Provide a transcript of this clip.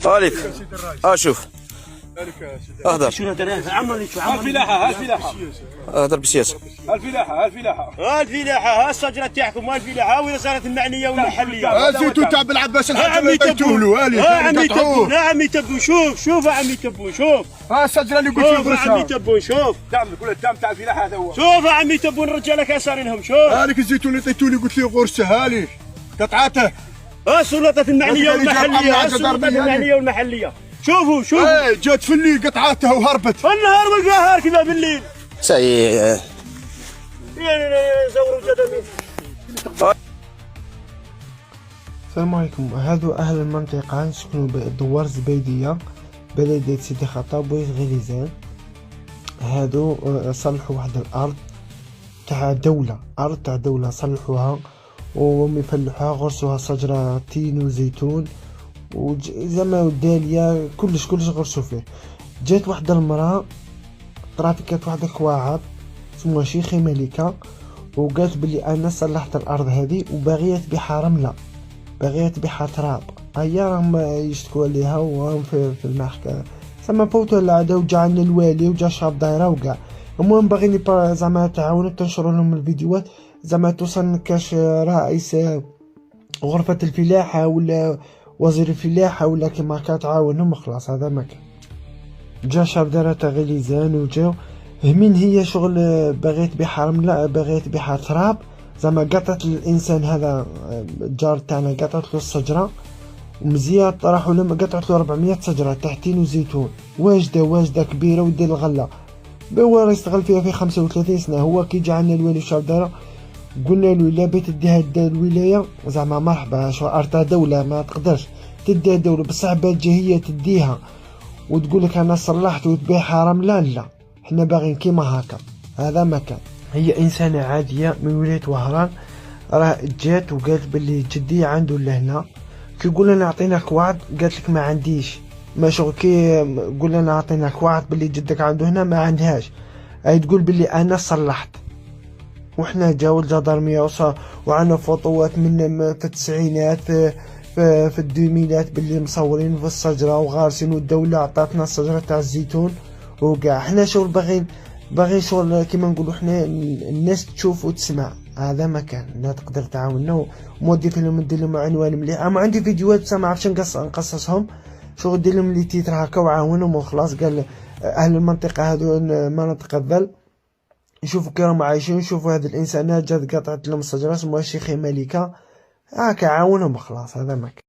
عليك. شوف اهدر الفلاحه اهدر بسياسه. الفلاحه الشجره تاعكم والفلاحه وإذا صارت المعنيه والمحليه. الزيتون تاع بالعباس الحاج اللي تقولوا عمي تبون عمي تبون شوف عمي تبون شوف الشجره اللي قلت لك عمي تبون شوف دعم كل الدعم تاع الفلاحه هذا هو. شوف عمي تبون الرجاله كاسرين لهم شوف هذيك الزيتون اللي عطيتولي قلت لي غرسه هالي قطعته السلطه المعنيه والمحليه السلطه المعنيه والمحليه. شوفوا جات في الليل قطعتها وهربت النهار والقهار كذا بالليل ساي زوروا جدمي. السلام عليكم. هذو أهل المنطقة نسكنوا بدوار زبيدية بلدية سيدي خطاب بويس غليزان. هذو صلحوا واحد الأرض تاع دولة، أرض تاع دولة صلحوها وهم يفلحوها غرسوها شجرة تين وزيتون وزعما وداليا كلش غرسوا فيه. جات واحدة المرأة ترافيكات واحد الكواعب اسمها شيخي ملكة وقالت بلي أنا صلحت الأرض هذه وباغية تبيعها رملة، باغية تبيعها تراب. هيا راهم يشتكوا عليها وهم في المحكمة ثم فوتوا العادة وجا عندنا الوالي وجا شاب دايرة وكاع. المهم باغيني زعما تعاونوا تنشروا لهم الفيديوهات زعما توصل كاش رئيس غرفة الفلاحة ولا وزير الفلاحة ولا كيما كتعاونهم خلاص. هذا ما كان. جا شاب دايرة تاع غليزان وجاو همين هي شغل باغية تبيعها رملة باغية تبيعها تراب. زعما قطعت الانسان هذا الجار تاعنا قطعت له الشجره ومزيان راحوا لما قطعت له 400 شجره تحتين وزيتون واجده كبيره ودير الغله. هو راه يشتغل فيها في 35 سنه. هو كي جا عندنا الوالي شاب دايره قلنا له الا بغيت تديها الولايه زعما مرحبا شو ارتا دوله ما تقدرش تديها دوله بصح باجي هي تديها وتقول لك انا صلحت وتبيعها رمله. لا حنا باغيين كيما هكا. هذا ما كان. هي انسانه عاديه من ولايه وهران راه جات وقالت باللي جدي عنده لهنا كي قلنا نعطيناك وعد قالت لك ما عنديش ما شغل. كي قلنا نعطيناك وعد باللي جدك عنده هنا ما عندهاش. اي تقول باللي انا صلحت وحنا جاو الجدرميه وعنا فوطوات من في التسعينات في الدومينات باللي مصورين في الشجره وغارسين والدوله عطاتنا الشجره تاع الزيتون وكاع. حنا شغل باغي شغل كيما نقولوا حنا الناس تشوف وتسمع. هذا ما كان. لا تقدر تعاوننا ومودي فيلم ندير لهم عنوان مليح. اما عندي فيديوهات بصح ما عرفتش نقصصهم شغل دير لهم لي تيتر هكا وعاونهم وخلاص. قال اهل المنطقه هذو مناطق الظل يشوفوا كي راهم عايشين يشوفوا هذه الانسانات جات قطعت لهم الشجره اسمها شيخي ملكه هكا عاونهم خلاص. هذا ما كان.